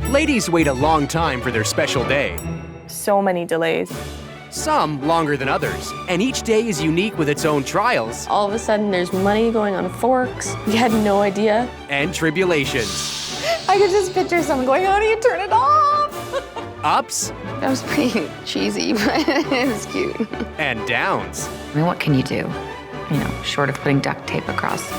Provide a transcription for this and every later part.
Ladies wait a long time for their special day. So many delays. Some longer than others, and each day is unique with its own trials All of a sudden, there's money going on forks. You had no idea. and tribulations. I could just picture someone going, how do you turn it off? Ups That was pretty cheesy, but it was cute. and downs. I mean, what can you do? You know, short of putting duct tape across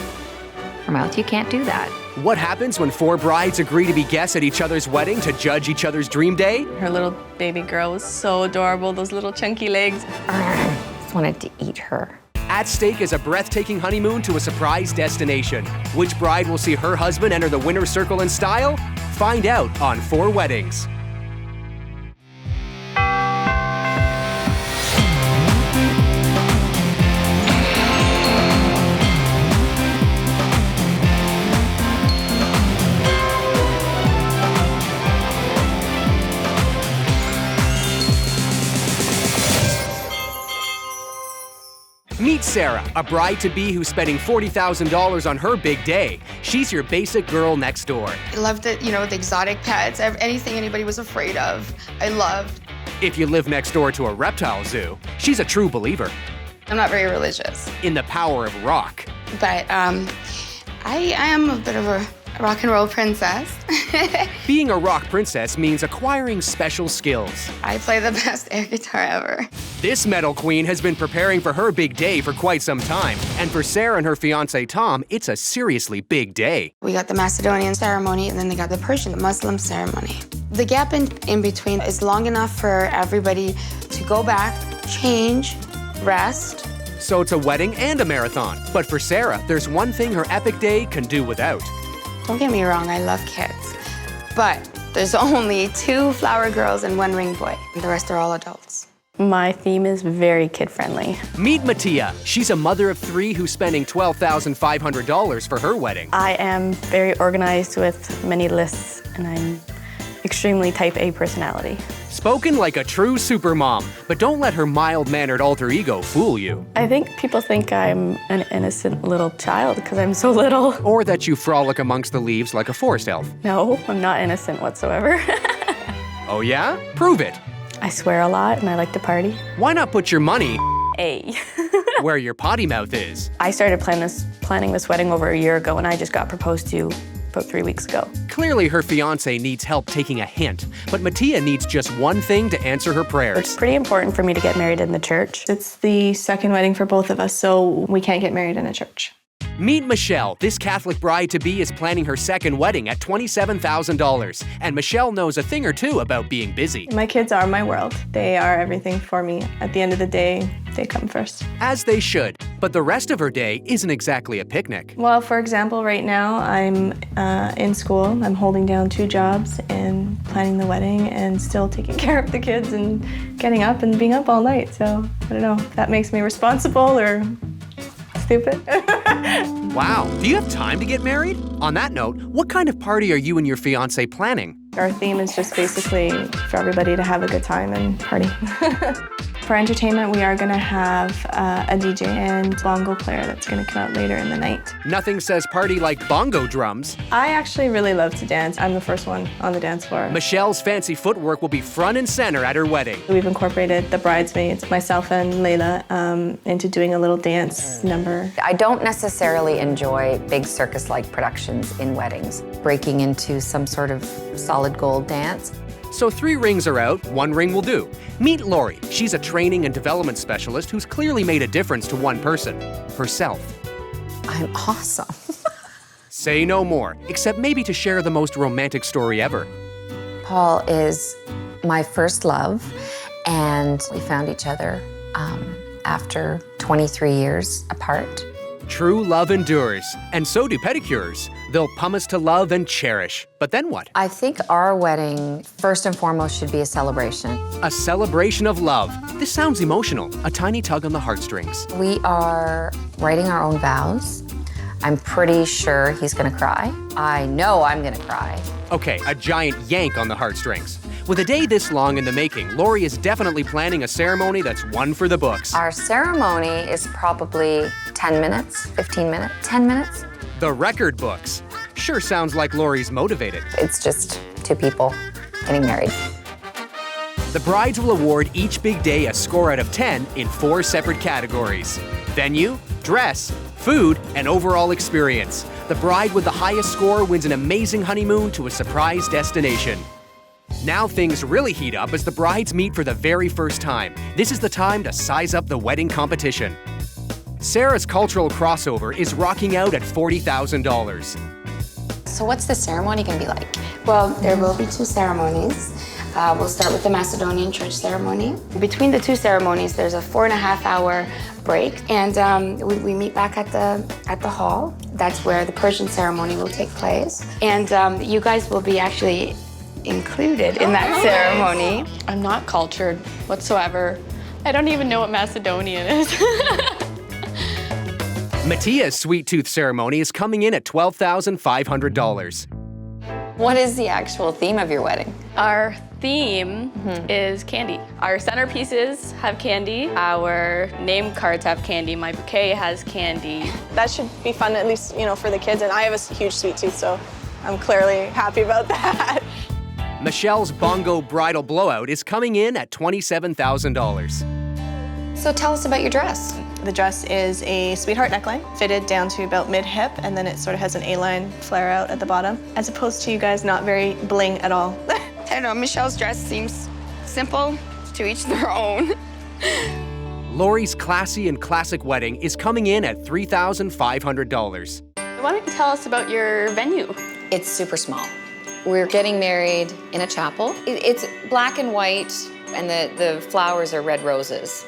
her mouth, you can't do that. What happens when 4 brides agree to be guests at each other's wedding to judge each other's dream day? Her little baby girl was so adorable, those little chunky legs. Just wanted to eat her. At stake is a breathtaking honeymoon to a surprise destination. Which bride will see her husband enter the winner's circle in style? Find out on 4 Weddings. Meet Sarah, a bride-to-be who's spending $40,000 on her big day. She's your basic girl next door. I loved it, you know, with exotic pets, anything anybody was afraid of, I loved. If you live next door to a reptile zoo, she's a true believer I'm not very religious, in the power of rock. but I am a bit of a rock and roll princess. Being a rock princess means acquiring special skills. I play the best air guitar ever. This metal queen has been preparing for her big day for quite some time. And for Sarah and her fiancé Tom, it's a seriously big day. We got the Macedonian ceremony, and then they got the Persian Muslim ceremony. The gap in between is long enough for everybody to go back, change, rest. So it's a wedding and a marathon. But for Sarah, there's one thing her epic day can do without. Don't get me wrong, I love kids, but there's only 2 flower girls and 1 ring boy. The rest are all adults. My theme is very kid-friendly. Meet Mattia. She's a mother of 3 who's spending $12,500 for her wedding. I am very organized with many lists, and I'm extremely type A personality. Spoken like a true supermom, but don't let her mild-mannered alter ego fool you. I think people think I'm an innocent little child because I'm so little. Or that you frolic amongst the leaves like a forest elf. No, I'm not innocent whatsoever. Oh yeah? Prove it. I swear a lot and I like to party. Why not put your money A. where your potty mouth is? I started planning this wedding over a year ago, and I just got proposed to about 3 weeks ago. Clearly her fiancé needs help taking a hint, but Mattia needs just one thing to answer her It's prayers. pretty important for me to get married in the church. It's the second wedding for both of us, so we can't get married in a church. Meet Michelle. This Catholic bride-to-be is planning her second wedding at $27,000. And Michelle knows a thing or two about being busy. My kids are my world. They are everything for me. At the end of the day, they come first. As they should. But the rest of her day isn't exactly a picnic. Well, for example, right now I'm in school. I'm holding down 2 jobs and planning the wedding and still taking care of the kids and getting up and being up all night. So I don't know if that makes me responsible or stupid. Wow, do you have time to get married? On that note, what kind of party are you and your fiancé planning? Our theme is just basically for everybody to have a good time and party. For entertainment, we are going to have a DJ and bongo player that's going to come out later in the night. Nothing says party like bongo drums. I actually really love to dance. I'm the first one on the dance floor. Michelle's fancy footwork will be front and center at her wedding. We've incorporated the bridesmaids, myself and Layla, into doing a little dance number. I don't necessarily enjoy big circus-like productions in weddings. Breaking into some sort of solid gold dance. So 3 rings are out, 1 ring will do. Meet Lori. She's a training and development specialist who's clearly made a difference to one person, herself. I'm awesome. Say no more, except maybe to share the most romantic story ever. Paul is my first love, and we found each other after 23 years apart. True love endures, and so do pedicures. They'll pumice to love and cherish. But then what? I think our wedding, first and foremost, should be a celebration. A celebration of love. This sounds emotional. A tiny tug on the heartstrings. We are writing our own vows. I'm pretty sure he's gonna cry. I know I'm gonna cry. Okay, a giant yank on the heartstrings. With a day this long in the making, Lori is definitely planning a ceremony that's one for the books. Our ceremony is probably 10 minutes, 15 minutes, 10 minutes. The record books. Sure sounds like Lori's motivated. It's just two people getting married. The brides will award each big day a score out of 10 in 4 separate categories: venue, dress, food, and overall experience. The bride with the highest score wins an amazing honeymoon to a surprise destination. Now things really heat up as the brides meet for the very first time. This is the time to size up the wedding competition. Sarah's cultural crossover is rocking out at $40,000. So what's the ceremony gonna be like? Well, there will be 2 ceremonies. We'll start with the Macedonian church ceremony. Between the 2 ceremonies, there's a 4.5-hour break, and we meet back at the hall. That's where the Persian ceremony will take place, and you guys will be actually included in that ceremony. I'm not cultured whatsoever. I don't even know what Macedonian is. Mattia's sweet tooth ceremony is coming in at $12,500. What is the actual theme of your wedding? Our theme is candy. Our centerpieces have candy. Our name cards have candy. My bouquet has candy. That should be fun, at least, you know, for the kids. And I have a huge sweet tooth, so I'm clearly happy about that. Michelle's bongo bridal blowout is coming in at $27,000. So tell us about your dress. The dress is a sweetheart neckline, fitted down to about mid-hip, and then it sort of has an A-line flare out at the bottom, as opposed to you guys not very bling at all. I don't know, Michelle's dress seems simple, to each their own. Lori's classy and classic wedding is coming in at $3,500. Why don't you tell us about your venue? It's super small. We're getting married in a chapel. It's black and white, and the flowers are red roses.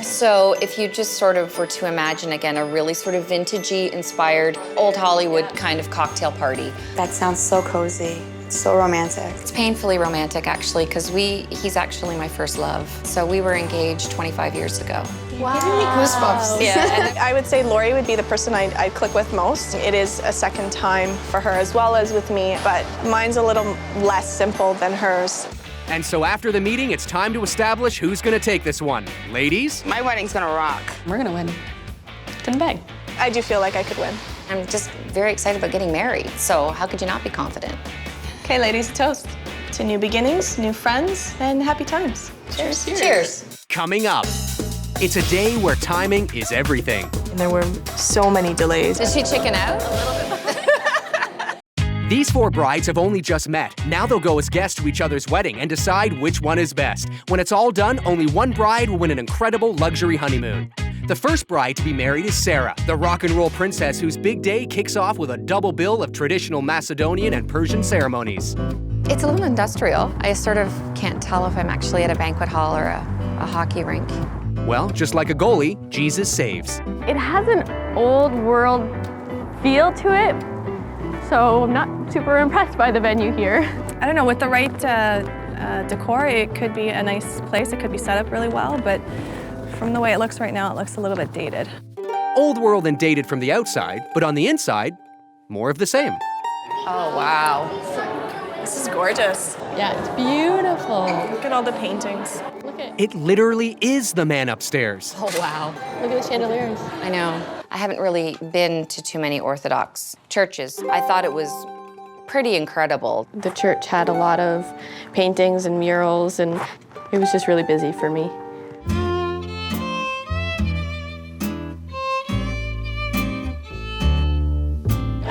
So if you just sort of were to imagine, again, a really sort of vintagey inspired old Hollywood kind of cocktail party. That sounds so cozy. It's so romantic. It's painfully romantic, actually, because he's actually my first love. So we were engaged 25 years ago. Wow. Giving me goosebumps. Yeah, I would say Lori would be the person I'd click with most. It is a second time for her as well as with me, but mine's a little less simple than hers. And so after the meeting, it's time to establish who's gonna take this one. Ladies? My wedding's gonna rock. We're gonna win. It's in the bag. I do feel like I could win. I'm just very excited about getting married, so how could you not be confident? Okay, ladies, a toast to new beginnings, new friends, and happy times. Cheers. Cheers. Coming up, it's a day where timing is everything. And there were so many delays. Did she chicken out? These 4 brides have only just met. Now they'll go as guests to each other's wedding and decide which one is best. When it's all done, only one bride will win an incredible luxury honeymoon. The first bride to be married is Sarah, the rock and roll princess whose big day kicks off with a double bill of traditional Macedonian and Persian ceremonies. It's a little industrial. I sort of can't tell if I'm actually at a banquet hall or a hockey rink. Well, just like a goalie, Jesus saves. It has an old world feel to it, so I'm not super impressed by the venue here. I don't know, with the right decor, it could be a nice place. It could be set up really well, but from the way it looks right now, it looks a little bit dated. Old world and dated from the outside, but on the inside, more of the same. Oh, wow. This is gorgeous. Yeah, it's beautiful. Look at all the paintings. Look at It literally is the man upstairs. Oh, wow. Look at the chandeliers. I know. I haven't really been to too many Orthodox churches. I thought it was pretty incredible. The church had a lot of paintings and murals, and it was just really busy for me.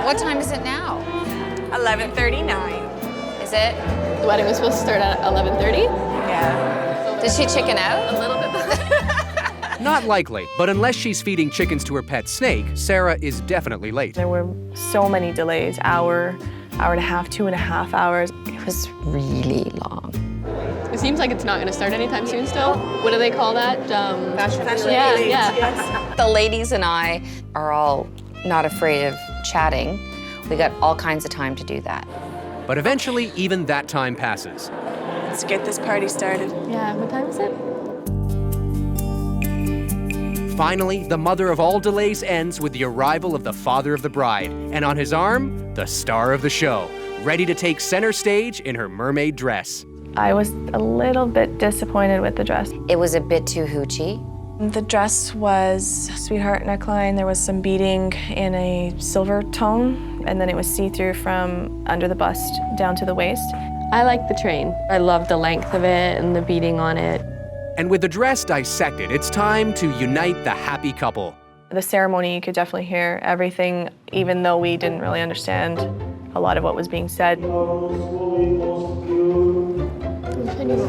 What time is it now? 11:39. Is it? The wedding was supposed to start at 11:30. Yeah. Did she chicken out? A little bit. Not likely, but unless she's feeding chickens to her pet snake, Sarah is definitely late. There were so many delays, hour and a half, 2.5 hours. It was really long. It seems like it's not going to start anytime soon still. What do they call that? Fashion Yeah, ladies, yeah. yes. The ladies and I are all not afraid of chatting. We got all kinds of time to do that. But eventually, even that time passes. Let's get this party started. Yeah, what time is it? Finally, the mother of all delays ends with the arrival of the father of the bride, and on his arm, the star of the show, ready to take center stage in her mermaid dress. I was a little bit disappointed with the dress. It was a bit too hoochie. The dress was sweetheart neckline. There was some beading in a silver tone. and then it was see-through from under the bust down to the waist. I like the train. I love the length of it and the beading on it. And with the dress dissected, it's time to unite the happy couple. The ceremony, you could definitely hear everything, even though we didn't really understand a lot of what was being said. I knew what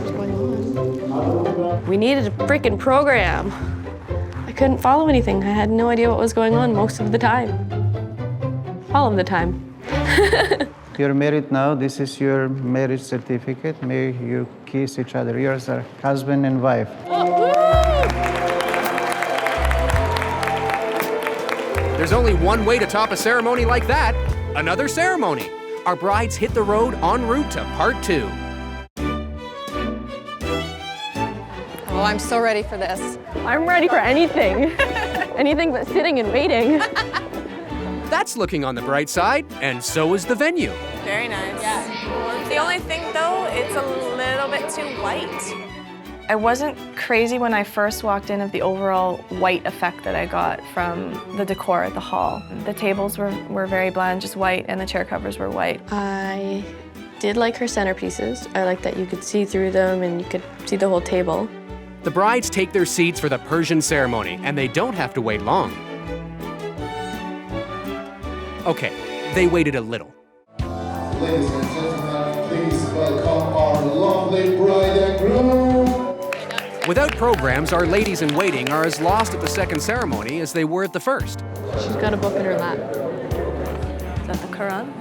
was going on. We needed a freaking program. I couldn't follow anything. I had no idea what was going on most of the time. All of the time. You're married now. This is your marriage certificate. May you kiss each other. Yours are husband and wife. There's only one way to top a ceremony like that. Another ceremony. Our brides hit the road en route to part 2. Oh, I'm so ready for this. I'm ready for anything. Anything but sitting and waiting. That's looking on the bright side, and so is the venue. Very nice. Yeah. The only thing though, it's a little bit too white. I wasn't crazy when I first walked in of the overall white effect that I got from the decor at the hall. The tables were very bland, just white, and the chair covers were white. I did like her centerpieces. I liked that you could see through them and you could see the whole table. The brides take their seats for the Persian ceremony, and they don't have to wait long. Okay, they waited a little. Ladies and gentlemen, please welcome our lovely bride and groom. Without programs, our ladies in waiting are as lost at the second ceremony as they were at the first. She's got a book in her lap. Is that the Quran?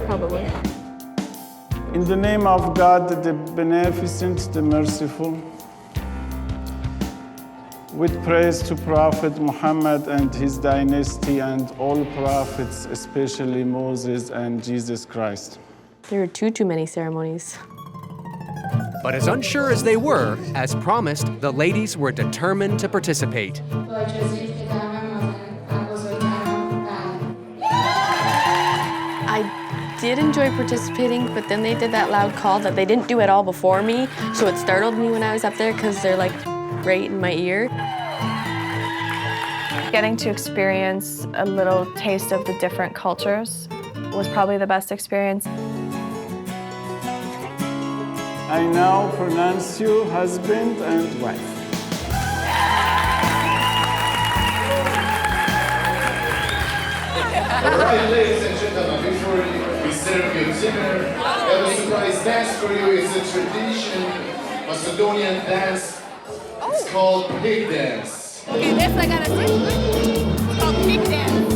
Probably. In the name of God, the Beneficent, the Merciful, with praise to Prophet Muhammad and his dynasty and all prophets, especially Moses and Jesus Christ. There were too many ceremonies. But as unsure as they were, as promised, the ladies were determined to participate. I did enjoy participating, but then they did that loud call that they didn't do at all before me, so it startled me when I was up there because they're like right in my ear. Getting to experience a little taste of the different cultures was probably the best experience. I now pronounce you husband and wife. All right, ladies and gentlemen, before we serve you dinner, I have a surprise dance for you. It's a tradition, Macedonian dance. It's called pig dance. Okay, this I gotta say. It's called pig dance.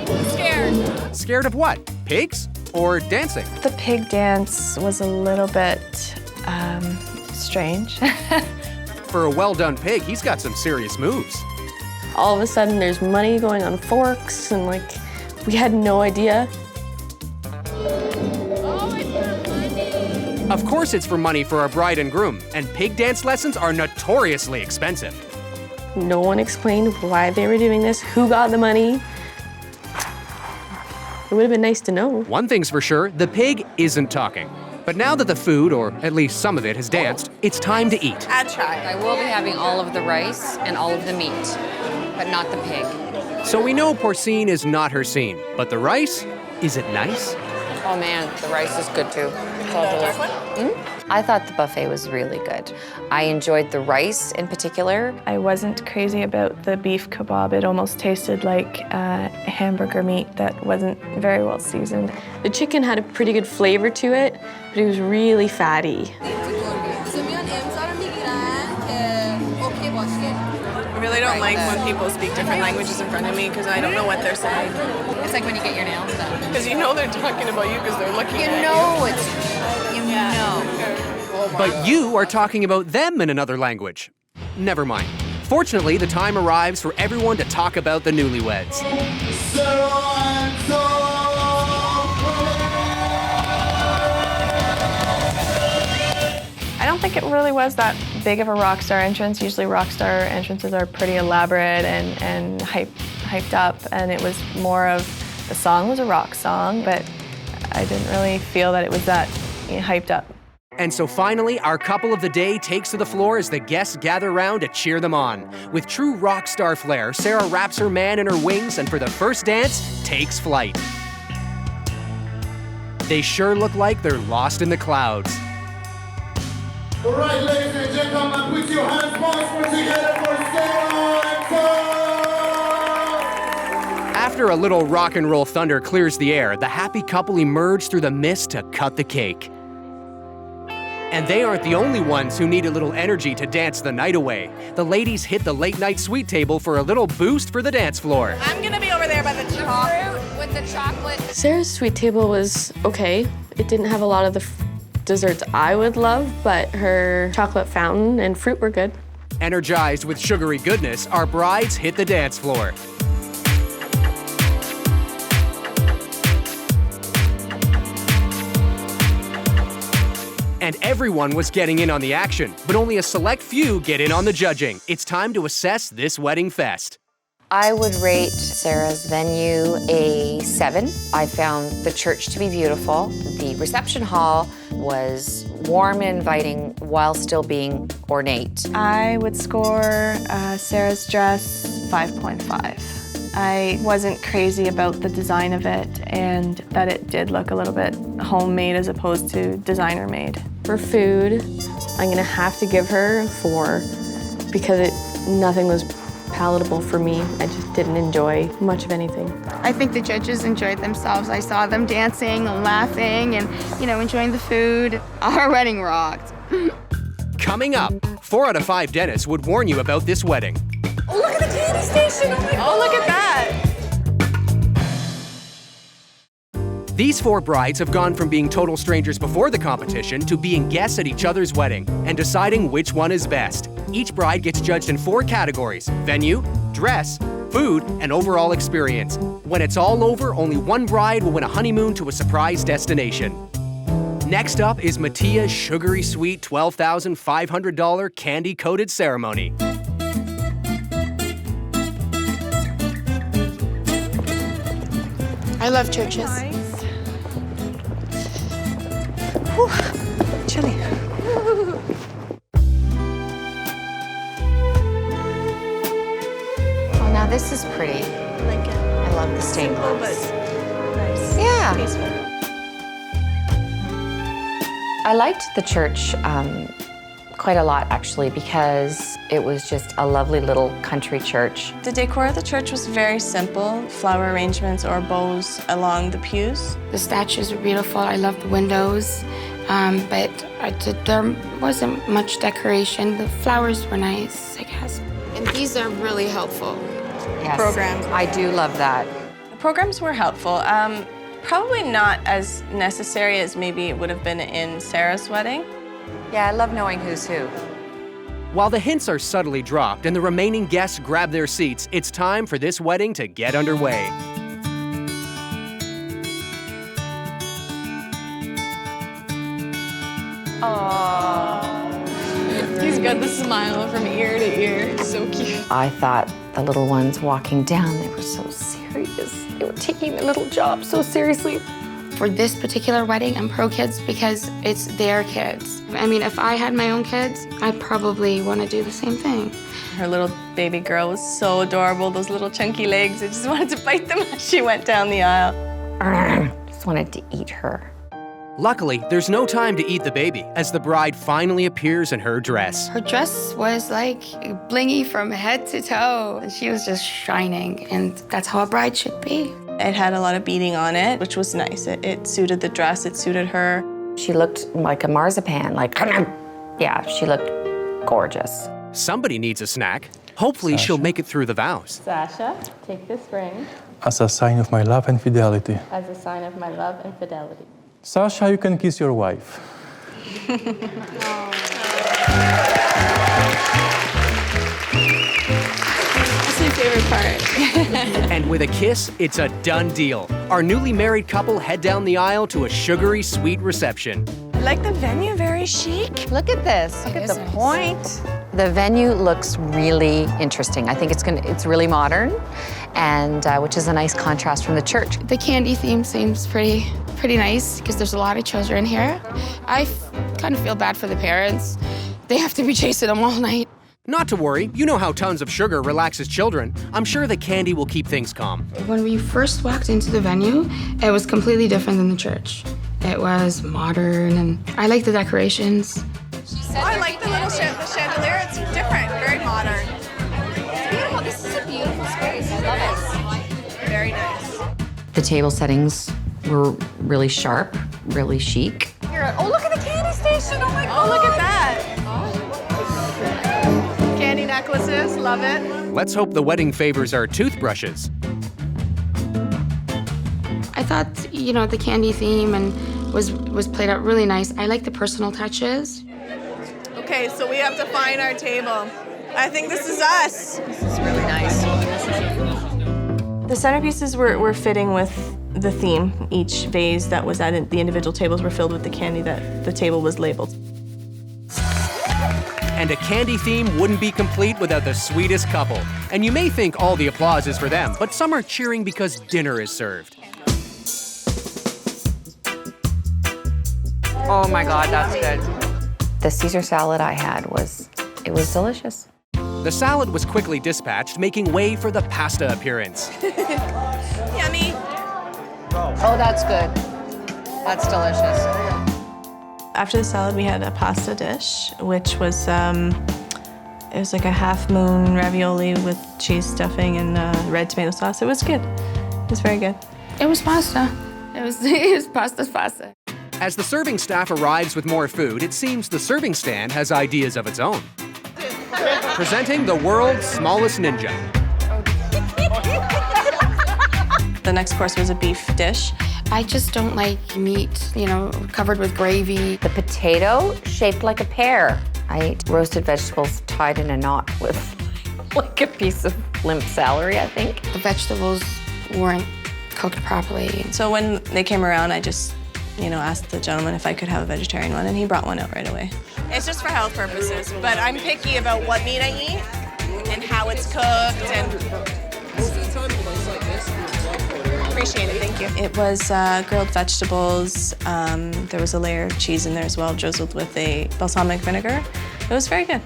I'm scared. Scared of what? Pigs? Or dancing? The pig dance was a little bit strange. For a well-done pig, he's got some serious moves. All of a sudden, there's money going on forks, and like, we had no idea. Of course it's for money for our bride and groom, and pig dance lessons are notoriously expensive. No one explained why they were doing this, who got the money. It would have been nice to know. One thing's for sure, the pig isn't talking. But now that the food, or at least some of it, has danced, it's time to eat. I tried. I will be having all of the rice and all of the meat, but not the pig. So we know porcine is not her scene, but the rice, is it nice? Oh man, the rice is good too. It's all delicious. I thought the buffet was really good. I enjoyed the rice in particular. I wasn't crazy about the beef kebab. It almost tasted like hamburger meat that wasn't very well seasoned. The chicken had a pretty good flavor to it, but it was really fatty. I really don't like when people speak different languages in front of me because I don't know what they're saying. It's like when you get your nails done. Because you know they're talking about you because they're looking at you. You know. But you are talking about them in another language. Never mind. Fortunately, the time arrives for everyone to talk about the newlyweds. I don't think it really was that big of a rock star entrance. Usually rock star entrances are pretty elaborate and hyped up, and it was more of, the song was a rock song, but I didn't really feel that it was that hyped up. And so finally, our couple of the day takes to the floor as the guests gather round to cheer them on. With true rock star flair, Sarah wraps her man in her wings and for the first dance, takes flight. They sure look like they're lost in the clouds. All right, ladies and gentlemen, put your hands once more together for Sarah and Tom! After a little rock and roll thunder clears the air, the happy couple emerge through the mist to cut the cake. And they aren't the only ones who need a little energy to dance the night away. The ladies hit the late night sweet table for a little boost for the dance floor. I'm gonna be over there by the chocolate. With the chocolate. Sarah's sweet table was okay. It didn't have a lot of the desserts I would love, but her chocolate fountain and fruit were good. Energized with sugary goodness, our brides hit the dance floor. And everyone was getting in on the action, but only a select few get in on the judging. It's time to assess this wedding fest. I would rate Sarah's venue a 7. I found the church to be beautiful. The reception hall was warm and inviting while still being ornate. I would score Sarah's dress 5.5. I wasn't crazy about the design of it and that it did look a little bit homemade as opposed to designer made. For food, I'm gonna have to give her a 4 because nothing was palatable for me. I just didn't enjoy much of anything. I think the judges enjoyed themselves. I saw them dancing and laughing and, enjoying the food. Our wedding rocked. Coming up, 4 out of 5 dentists would warn you about this wedding. Oh, look at the candy station. Oh, look at that. These 4 brides have gone from being total strangers before the competition to being guests at each other's wedding and deciding which one is best. Each bride gets judged in 4 categories: venue, dress, food, and overall experience. When it's all over, only one bride will win a honeymoon to a surprise destination. Next up is 𝗜παι's sugary sweet $12,500 candy-coated ceremony. I love churches. Whew, chilly. Oh, now this is pretty. I like it. I love the stained glass. Nice. Yeah. Peaceful. I liked the church quite a lot, actually, because it was just a lovely little country church. The decor of the church was very simple. Flower arrangements or bows along the pews. The statues were beautiful. I loved the windows, but there wasn't much decoration. The flowers were nice, I guess. And these are really helpful. Yes, Programs. I do love that. The programs were helpful. Probably not as necessary as maybe it would have been in Sarah's wedding. Yeah, I love knowing who's who. While the hints are subtly dropped and the remaining guests grab their seats, it's time for this wedding to get underway. He's got the smile from ear to ear. So cute. I thought the little ones walking down, they were so serious. They were taking their little job so seriously. For this particular wedding, I'm pro kids because it's their kids. I mean, if I had my own kids, I'd probably want to do the same thing. Her little baby girl was so adorable, those little chunky legs. I just wanted to bite them as she went down the aisle. Just wanted to eat her. Luckily, there's no time to eat the baby as the bride finally appears in her dress. Her dress was like blingy from head to toe. She was just shining, and that's how a bride should be. It had a lot of beading on it, which was nice. It suited the dress, it suited her. She looked like a marzipan, yeah, she looked gorgeous. Somebody needs a snack. Hopefully she'll make it through the vows. Sasha, take this ring as a sign of my love and fidelity. as a sign of my love and fidelity. Sasha, you can kiss your wife. That's my favorite part. And with a kiss, it's a done deal. Our newly married couple head down the aisle to a sugary sweet reception. I like the venue, very chic. Look at this. Look at is the nice. point. The venue looks really interesting. I think it's really modern, and which is a nice contrast from the church. The candy theme seems pretty nice because there's a lot of children here. I kind of feel bad for the parents. They have to be chasing them all night. Not to worry, you know how tons of sugar relaxes children. I'm sure the candy will keep things calm. When we first walked into the venue, it was completely different than the church. It was modern, and I like the decorations. I like the little chandelier. It's different, very modern. It's beautiful. This is a beautiful space. I love it. Very nice. The table settings were really sharp, really chic. Here, oh, look at the candy station. Oh my God. Oh, look at that. Candy necklaces, love it. Let's hope the wedding favors our toothbrushes. I thought, the candy theme and was played out really nice. I like the personal touches. Okay, so we have to find our table. I think this is us. This is really nice. The centerpieces were fitting with the theme. Each vase that was at the individual tables were filled with the candy that the table was labeled. And a candy theme wouldn't be complete without the sweetest couple. And you may think all the applause is for them, but some are cheering because dinner is served. Oh my God, that's good. The Caesar salad I had was delicious. The salad was quickly dispatched, making way for the pasta appearance. Yummy. Oh, that's good. That's delicious. After the salad, we had a pasta dish, which was it was like a half moon ravioli with cheese stuffing and red tomato sauce. It was good. It was very good. It was pasta. It was pasta. As the serving staff arrives with more food, it seems the serving stand has ideas of its own. Presenting the world's smallest ninja. The next course was a beef dish. I just don't like meat, covered with gravy. The potato shaped like a pear. I ate roasted vegetables tied in a knot with like a piece of limp celery, I think. The vegetables weren't cooked properly. So when they came around, I just, asked the gentleman if I could have a vegetarian one, and he brought one out right away. It's just for health purposes, but I'm picky about what meat I eat and how it's cooked and appreciate it, thank you. It was grilled vegetables. There was a layer of cheese in there as well, drizzled with a balsamic vinegar. It was very good.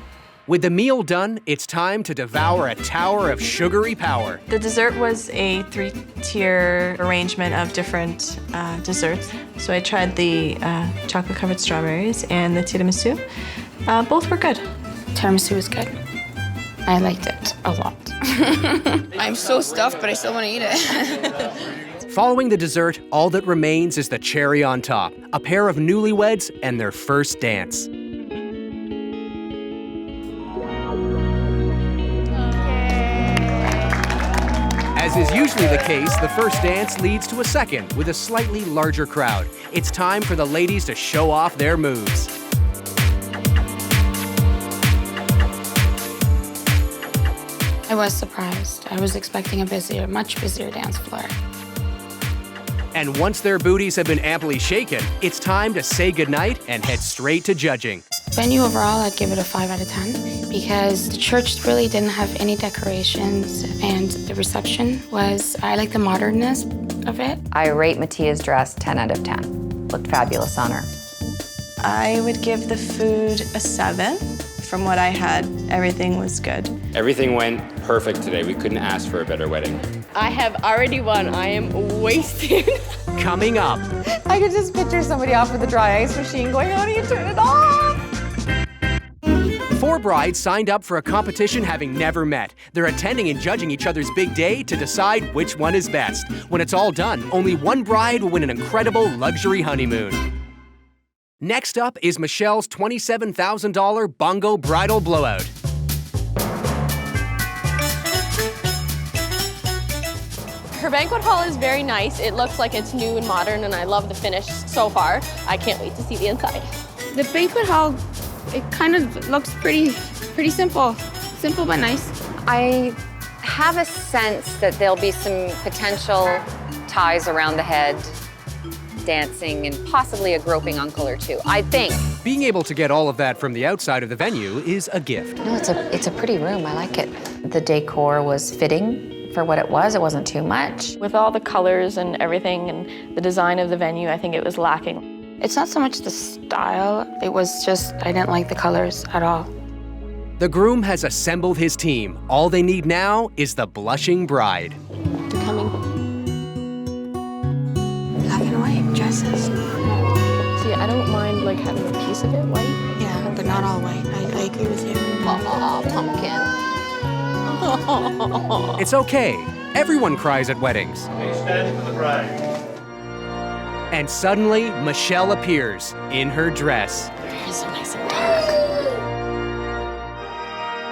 With the meal done, it's time to devour a tower of sugary power. The dessert was a 3-tier arrangement of different desserts. So I tried the chocolate-covered strawberries and the tiramisu. Both were good. Tiramisu was good. I liked it a lot. I'm so stuffed, but I still want to eat it. Following the dessert, all that remains is the cherry on top, a pair of newlyweds and their first dance. As is usually the case, the first dance leads to a second with a slightly larger crowd. It's time for the ladies to show off their moves. I was surprised. I was expecting a much busier dance floor. And once their booties have been amply shaken, it's time to say goodnight and head straight to judging. Venue overall, I'd give it a 5 out of 10 because the church really didn't have any decorations, and the reception I like the modernness of it. I rate Mattia's dress 10 out of 10. Looked fabulous on her. I would give the food a 7. From what I had, everything was good. Everything went perfect today. We couldn't ask for a better wedding. I have already won. I am wasted. Coming up. I could just picture somebody off with a dry ice machine going, how do you turn it off? 4 brides signed up for a competition having never met. They're attending and judging each other's big day to decide which one is best. When it's all done, only one bride will win an incredible luxury honeymoon. Next up is Michelle's $27,000 bongo bridal blowout. Her banquet hall is very nice. It looks like it's new and modern, and I love the finish so far. I can't wait to see the inside. The banquet hall, it kind of looks pretty simple. Simple but nice. I have a sense that there'll be some potential ties around the head dancing, and possibly a groping uncle or two, I think. Being able to get all of that from the outside of the venue is a gift. No, it's a pretty room. I like it. The decor was fitting for what it was. It wasn't too much. With all the colors and everything and the design of the venue, I think it was lacking. It's not so much the style, it was just, I didn't like the colors at all. The groom has assembled his team. All they need now is the blushing bride. They're coming. Black and white dresses. See, I don't mind like having a piece of it white. Yeah, but not all white. I agree with you. Oh, pumpkin. It's okay. Everyone cries at weddings. Stand for the bride. And suddenly, Michelle appears in her dress. It's so nice and dark.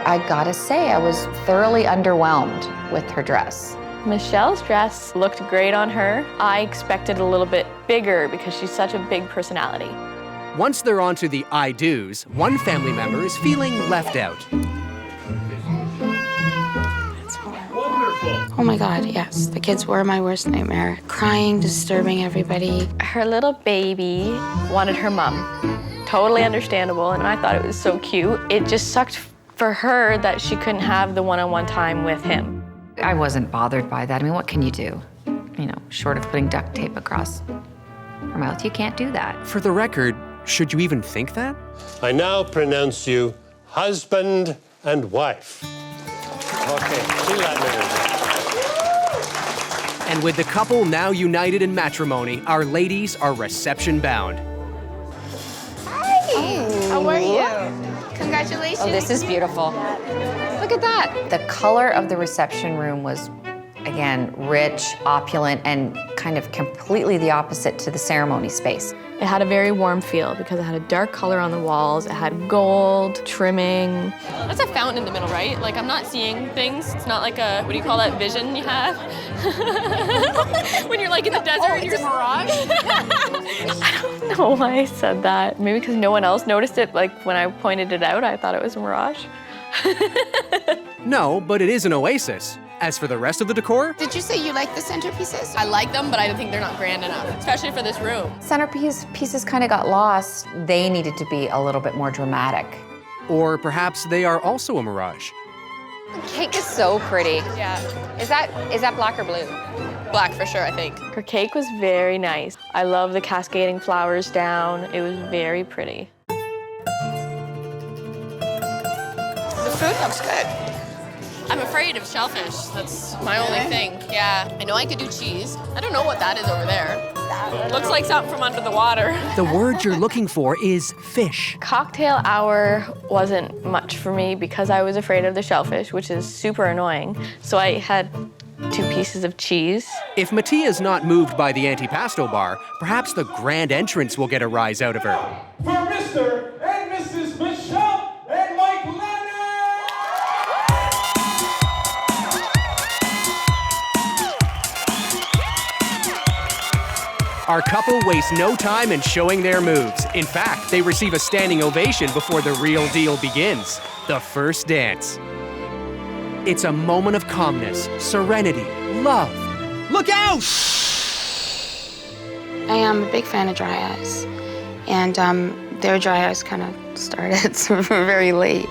I gotta say, I was thoroughly underwhelmed with her dress. Michelle's dress looked great on her. I expected a little bit bigger because she's such a big personality. Once they're on to the I do's, one family member is feeling left out. Oh my God, yes. The kids were my worst nightmare. Crying, disturbing everybody. Her little baby wanted her mom. Totally understandable, and I thought it was so cute. It just sucked for her that she couldn't have the one-on-one time with him. I wasn't bothered by that. I mean, what can you do? You know, short of putting duct tape across her mouth, you can't do that. For the record, should you even think that? I now pronounce you husband and wife. Okay, see that. And with the couple now united in matrimony, our ladies are reception bound. Hi, how are you? Congratulations. Oh, this is beautiful. Look at that. The color of the reception room was, again, rich, opulent, and kind of completely the opposite to the ceremony space. It had a very warm feel because it had a dark color on the walls. It had gold, trimming. That's a fountain in the middle, right? Like, I'm not seeing things. It's not like a, what do you call that vision you have? When you're like in the desert and you're... It's a mirage? I don't know why I said that. Maybe because no one else noticed it. Like, when I pointed it out, I thought it was a mirage. No, but it is an oasis. As for the rest of the decor, Did you say you like the centerpieces? I like them, but I think they're not grand enough, especially for this room. Centerpiece pieces kind of got lost. They needed to be a little bit more dramatic. or perhaps they are also a mirage. The cake is so pretty. Yeah. Is that black or blue? Black for sure, I think. Her cake was very nice. I love the cascading flowers down. It was very pretty. The food looks good. I'm afraid of shellfish. That's my only thing. Yeah. I know I could do cheese. I don't know what that is over there. Looks like something from under the water. The word you're looking for is fish. Cocktail hour wasn't much for me because I was afraid of the shellfish, which is super annoying. So I had 2 pieces of cheese. If Mattia's not moved by the antipasto bar, perhaps the grand entrance will get a rise out of her. For Mr. and Mrs. Michelle and Mike Lennon! Our couple wastes no time in showing their moves. In fact, they receive a standing ovation before the real deal begins, the first dance. It's a moment of calmness, serenity, love. Look out! I am a big fan of dry ice, and their dry ice kind of started very late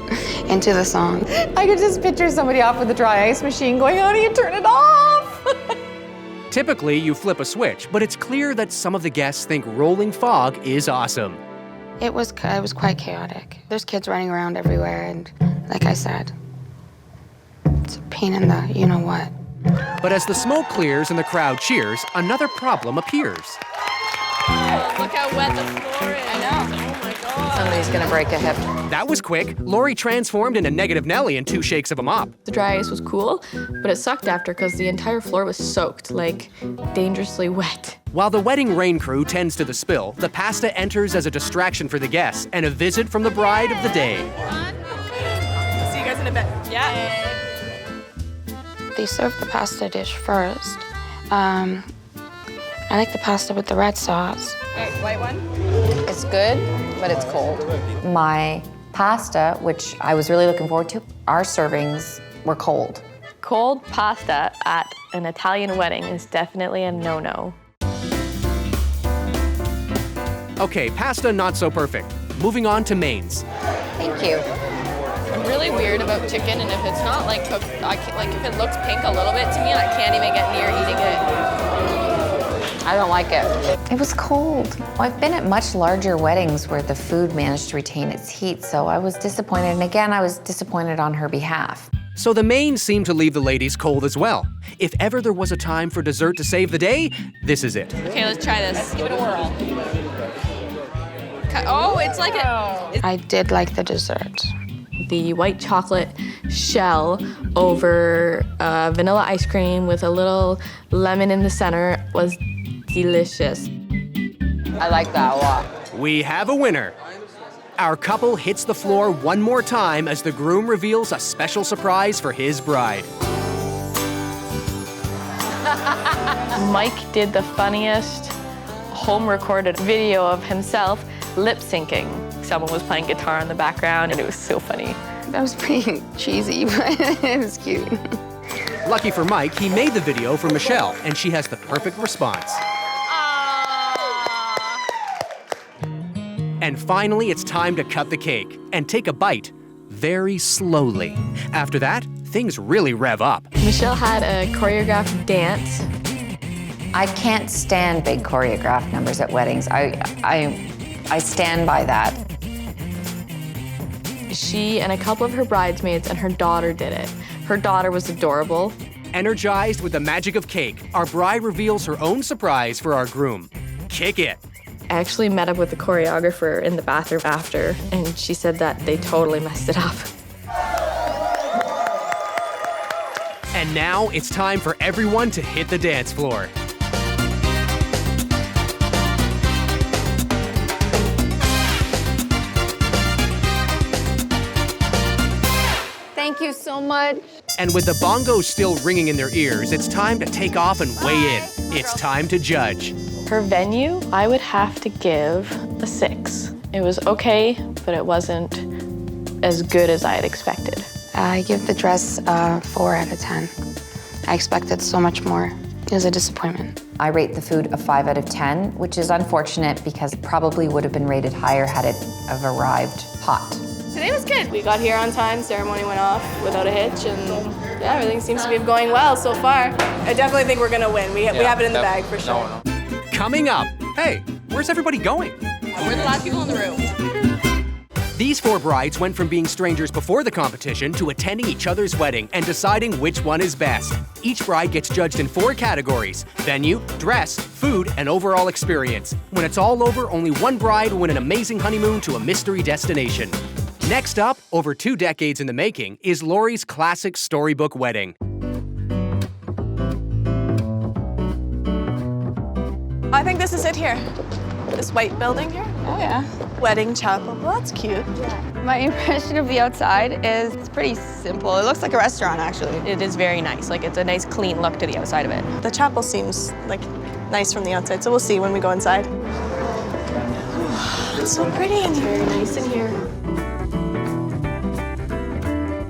into the song. I could just picture somebody off with a dry ice machine going, how do you turn it off? Typically, you flip a switch, but it's clear that some of the guests think rolling fog is awesome. It was quite chaotic. There's kids running around everywhere, and like I said, it's a pain in the you-know-what. But as the smoke clears and the crowd cheers, another problem appears. Oh, look how wet the floor is. I know. Oh my God. Somebody's gonna break a hip. That was quick. Lori transformed into Negative Nelly in 2 shakes of a mop. The dry ice was cool, but it sucked after because the entire floor was soaked, like dangerously wet. While the wedding rain crew tends to the spill, the pasta enters as a distraction for the guests and a visit from the bride of the day. See you guys in a bit. Yeah. They served the pasta dish first. I like the pasta with the red sauce. All right, white one. It's good, but it's cold. My pasta, which I was really looking forward to, our servings were cold. Cold pasta at an Italian wedding is definitely a no-no. Okay, pasta not so perfect. Moving on to mains. Thank you. I'm really weird about chicken, and if it's not like cooked, if it looks pink a little bit to me, I can't even get near eating it. I don't like it. It was cold. Well, I've been at much larger weddings where the food managed to retain its heat, so I was disappointed. And again, I was disappointed on her behalf. So the mains seem to leave the ladies cold as well. If ever there was a time for dessert to save the day, this is it. Okay, let's try this. Let's give it a whirl. Oh, it's like a... I did like the dessert. The white chocolate shell over vanilla ice cream with a little lemon in the center was delicious. I like that a lot. We have a winner. Our couple hits the floor one more time as the groom reveals a special surprise for his bride. Mike did the funniest home-recorded video of himself lip-syncing. Someone was playing guitar in the background, and it was so funny. That was pretty cheesy, but it was cute. Lucky for Mike, he made the video for Michelle, and she has the perfect response. And finally, it's time to cut the cake and take a bite very slowly. After that, things really rev up. Michelle had a choreographed dance. I can't stand big choreographed numbers at weddings. I stand by that. She and a couple of her bridesmaids and her daughter did it. Her daughter was adorable. Energized with the magic of cake, our bride reveals her own surprise for our groom. Kick it. I actually met up with the choreographer in the bathroom after, and she said that they totally messed it up. And now it's time for everyone to hit the dance floor. Thank you so much. And with the bongos still ringing in their ears, it's time to take off and weigh in. It's time to judge. Her venue, I would have to give a 6. It was okay, but it wasn't as good as I had expected. I give the dress a 4 out of 10. I expected so much more. It was a disappointment. I rate the food a 5 out of 10, which is unfortunate because it probably would have been rated higher had it have arrived hot. Today was good. We got here on time, ceremony went off without a hitch, and yeah, everything seems to be going well so far. I definitely think we're gonna win. We have it in the bag for sure. Coming up, hey, where's everybody going? We're the last people in the room. These 4 brides went from being strangers before the competition to attending each other's wedding and deciding which one is best. Each bride gets judged in 4 categories: venue, dress, food, and overall experience. When it's all over, only one bride will win an amazing honeymoon to a mystery destination. Next up, over 2 decades in the making, is 𝗬ri's classic storybook wedding. I think this is it here. This white building here. Oh yeah. Wedding chapel. Well, that's cute. My impression of the outside is it's pretty simple. It looks like a restaurant, actually. It is very nice. Like, it's a nice, clean look to the outside of it. The chapel seems like nice from the outside, so we'll see when we go inside. It's so pretty. It's very nice in here.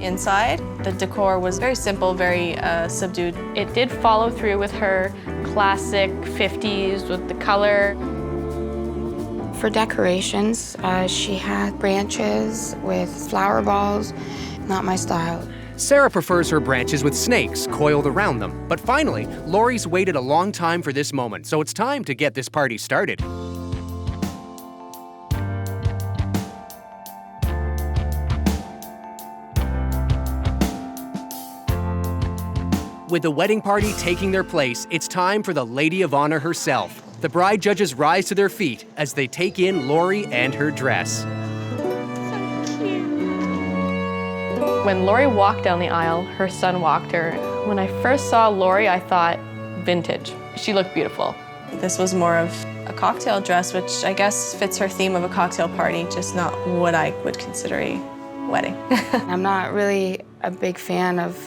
Inside, the decor was very simple, very subdued. It did follow through with her classic 50s with the color. For decorations, she had branches with flower balls. Not my style. Sarah prefers her branches with snakes coiled around them. But finally, 𝗬ri's waited a long time for this moment, so it's time to get this party started. With the wedding party taking their place, it's time for the Lady of Honor herself. The bride judges rise to their feet as they take in 𝗬ri and her dress. When 𝗬ri walked down the aisle, her son walked her. When I first saw 𝗬ri, I thought vintage. She looked beautiful. This was more of a cocktail dress, which I guess fits her theme of a cocktail party, just not what I would consider a wedding. I'm not really a big fan of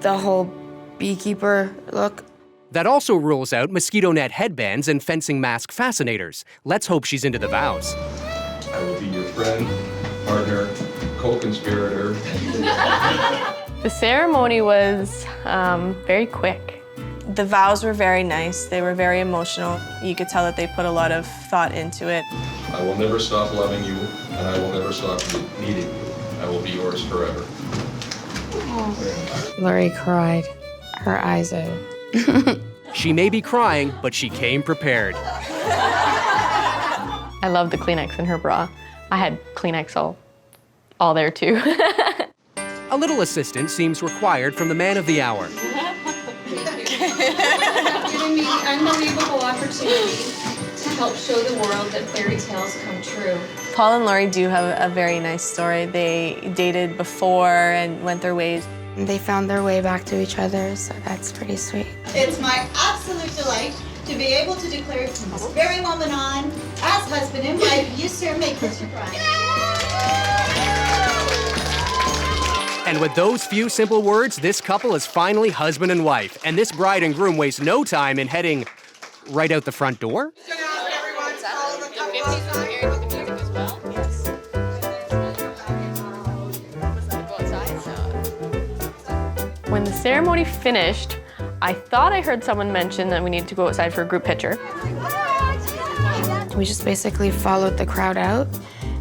the whole beekeeper look. That also rules out mosquito net headbands and fencing mask fascinators. Let's hope she's into the vows. I will be your friend, partner, co-conspirator. The ceremony was very quick. The vows were very nice. They were very emotional. You could tell that they put a lot of thought into it. I will never stop loving you, and I will never stop needing you. I will be yours forever. Lori cried her eyes out. She may be crying, but she came prepared. I love the Kleenex in her bra. I had Kleenex all there too. A little assistance seems required from the man of the hour. Giving me an unbelievable opportunity to help show the world that fairy tales come true. Paul and Lori do have a very nice story. They dated before and went their ways. They found their way back to each other, so that's pretty sweet. It's my absolute delight to be able to declare from this very moment on, as husband and wife, you, sir, may kiss your bride. And with those few simple words, this couple is finally husband and wife. And this bride and groom waste no time in heading right out the front door. When the ceremony finished, I thought I heard someone mention that we needed to go outside for a group picture. We just basically followed the crowd out.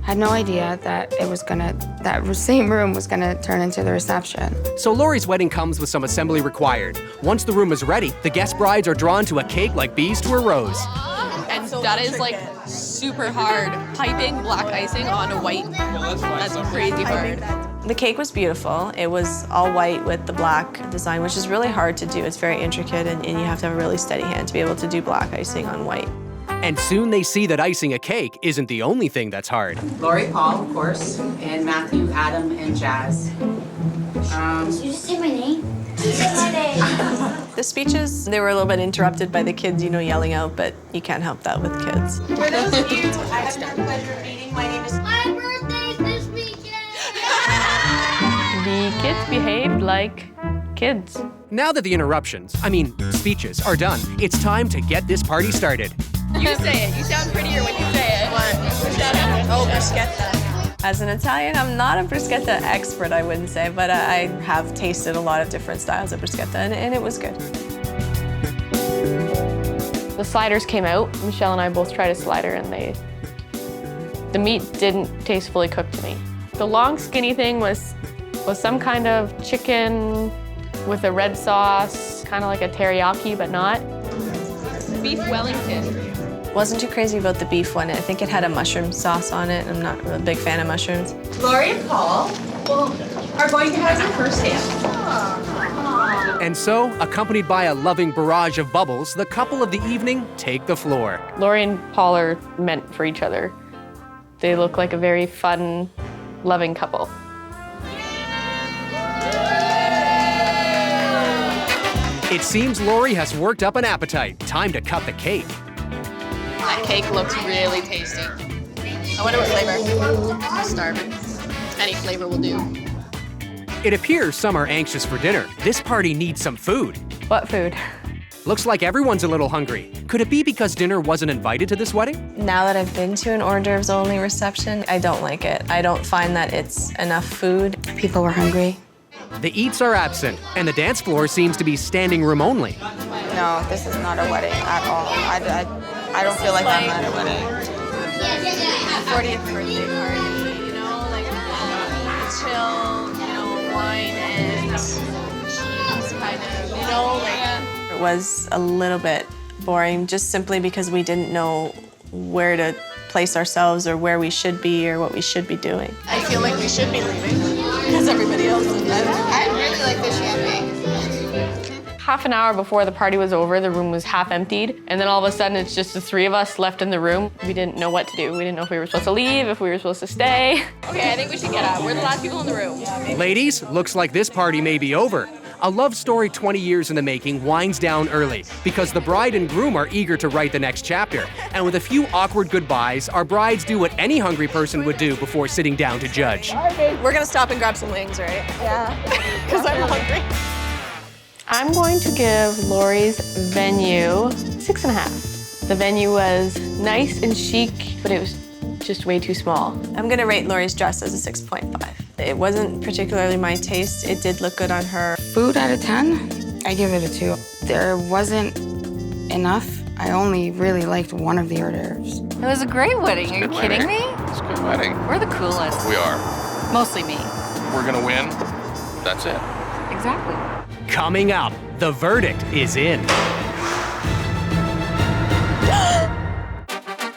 Had no idea that that same room was gonna turn into the reception. So Lori's wedding comes with some assembly required. Once the room is ready, the guest brides are drawn to a cake like bees to a rose. And that is like super hard. Piping black icing on a white, that's crazy hard. The cake was beautiful. It was all white with the black design, which is really hard to do. It's very intricate, and you have to have a really steady hand to be able to do black icing on white. And soon they see that icing a cake isn't the only thing that's hard. Lori, Paul, of course, and Matthew, Adam, and Jazz. Did you just say my name? Say my name. The speeches, they were a little bit interrupted by the kids, yelling out, but you can't help that with kids. For those of you I have the pleasure of meeting, my name is... My birthday's this weekend! The kids behaved like kids. Now that the speeches are done, it's time to get this party started. You say it. You sound prettier when you say it. Oh, bruschetta. As an Italian, I'm not a bruschetta expert, I wouldn't say, but I have tasted a lot of different styles of bruschetta, and it was good. The sliders came out. Michelle and I both tried a slider, and the meat didn't taste fully cooked to me. The long skinny thing was some kind of chicken with a red sauce, kind of like a teriyaki, but not. Beef Wellington. Wasn't too crazy about the beef one. I think it had a mushroom sauce on it. I'm not a big fan of mushrooms. Lori and Paul are going to have their first dance. And so, accompanied by a loving barrage of bubbles, the couple of the evening take the floor. Lori and Paul are meant for each other. They look like a very fun, loving couple. It seems Lori has worked up an appetite. Time to cut the cake. That cake looks really tasty. I wonder what flavor. I'm starving. Any flavor will do. It appears some are anxious for dinner. This party needs some food. What food? Looks like everyone's a little hungry. Could it be because dinner wasn't invited to this wedding? Now that I've been to an hors d'oeuvres only reception, I don't like it. I don't find that it's enough food. People were hungry. The eats are absent, and the dance floor seems to be standing room only. No, this is not a wedding at all. I don't feel like I'm at a wedding. 40th birthday party, chill, wine and cheese kind of, It was a little bit boring, just simply because we didn't know where to place ourselves or where we should be or what we should be doing. I feel like we should be leaving because everybody else is. I really like the champagne. Half an hour before the party was over, the room was half emptied, and then all of a sudden it's just the three of us left in the room. We didn't know what to do. We didn't know if we were supposed to leave, if we were supposed to stay. Okay, I think we should get out. We're the last people in the room. Ladies, looks like this party may be over. A love story 20 years in the making winds down early because the bride and groom are eager to write the next chapter. And with a few awkward goodbyes, our brides do what any hungry person would do before sitting down to judge. We're gonna stop and grab some wings, right? Yeah. Because I'm hungry. I'm going to give Lori's venue 6.5. The venue was nice and chic, but it was just way too small. I'm gonna rate Lori's dress as a 6.5. It wasn't particularly my taste. It did look good on her. Food out of 10, I give it a 2. There wasn't enough. I only really liked one of the hors d'oeuvres. It was a great wedding. Are you kidding me? It's a good wedding. We're the coolest. We are. Mostly me. We're gonna win. That's it. Exactly. Coming up, the verdict is in.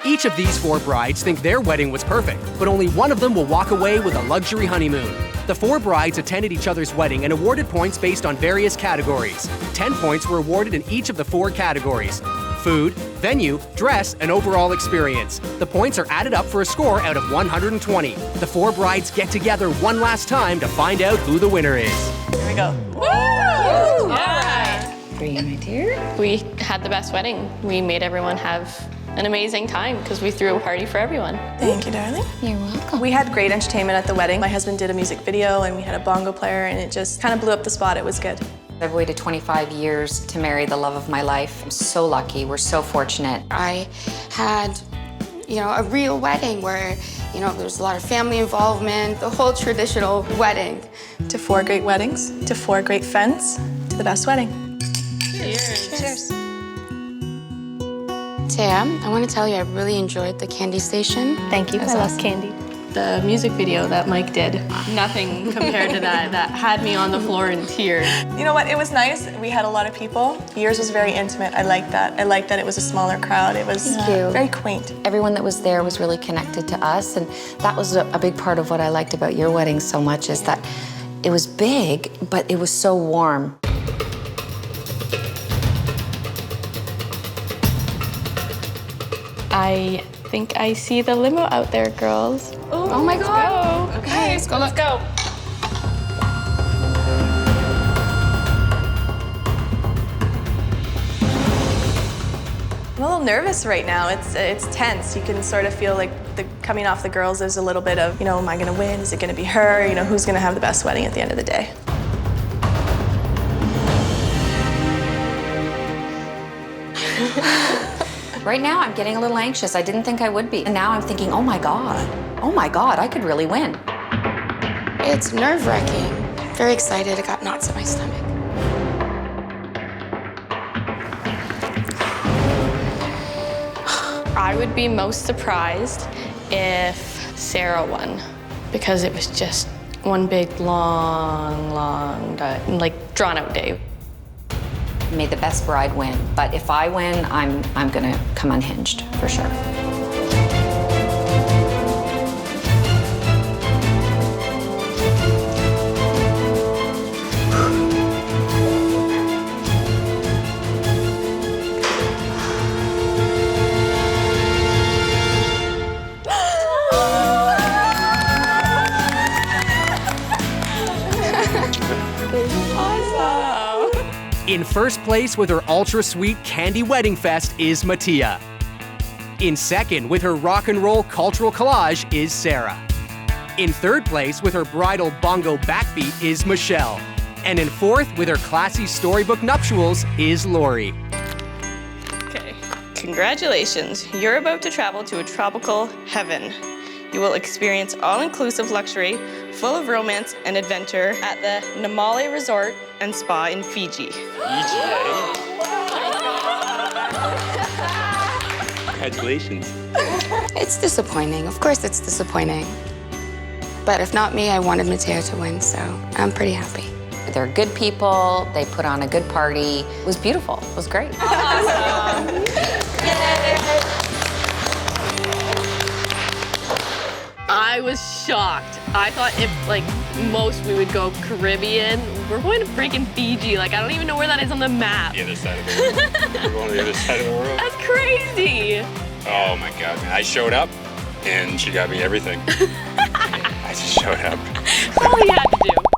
Each of these 4 brides think their wedding was perfect, but only one of them will walk away with a luxury honeymoon. The 4 brides attended each other's wedding and awarded points based on various categories. 10 points were awarded in each of the 4 categories: food, venue, dress, and overall experience. The points are added up for a score out of 120. The 4 brides get together one last time to find out who the winner is. Here we go. Woo! All right. For you, my dear. We had the best wedding. We made everyone have an amazing time because we threw a party for everyone. Thank you, darling. You're welcome. We had great entertainment at the wedding. My husband did a music video and we had a bongo player and it just kind of blew up the spot. It was good. I've waited 25 years to marry the love of my life. I'm so lucky. We're so fortunate. I had, a real wedding where, there was a lot of family involvement, the whole traditional wedding. To 4 great weddings, to 4 great friends, to the best wedding. Cheers. Cheers. Taya, I want to tell you I really enjoyed the candy station. Thank you. I love candy. The music video that Mike did, nothing compared to that. That had me on the floor in tears. You know what? It was nice. We had a lot of people. Yours was very intimate. I liked that. I liked that it was a smaller crowd. It was very quaint. Everyone that was there was really connected to us, and that was a big part of what I liked about your wedding so much, is that it was big, but it was so warm. I think I see the limo out there, girls. Oh my God. Go. Okay, let's go. I'm a little nervous right now. It's tense. You can sort of feel like coming off the girls, there's a little bit of, am I gonna win? Is it gonna be her? Who's gonna have the best wedding at the end of the day? Right now, I'm getting a little anxious. I didn't think I would be. And now I'm thinking, oh my God, I could really win. It's nerve-wracking. Very excited. I got knots in my stomach. I would be most surprised if Sarah won, because it was just one big, long, drawn out day. May the best bride win. But if I win, I'm gonna come unhinged, for sure. In first place with her ultra-sweet candy wedding fest is Mattia. In second with her rock and roll cultural collage is Sarah. In third place with her bridal bongo backbeat is Michelle. And in fourth with her classy storybook nuptials is Lori. Okay, congratulations. You're about to travel to a tropical heaven. You will experience all-inclusive luxury, full of romance and adventure at the Namale Resort and Spa in Fiji. Congratulations. It's disappointing. Of course it's disappointing. But if not me, I wanted Mateo to win, so I'm pretty happy. They're good people. They put on a good party. It was beautiful. It was great. Awesome. I was shocked. I thought if, most we would go Caribbean. We're going to freaking Fiji. I don't even know where that is on the map. The other side of the world. We're going to the other side of the world. That's crazy. Oh my God, man. I showed up and she got me everything. I just showed up. That's all you had to do.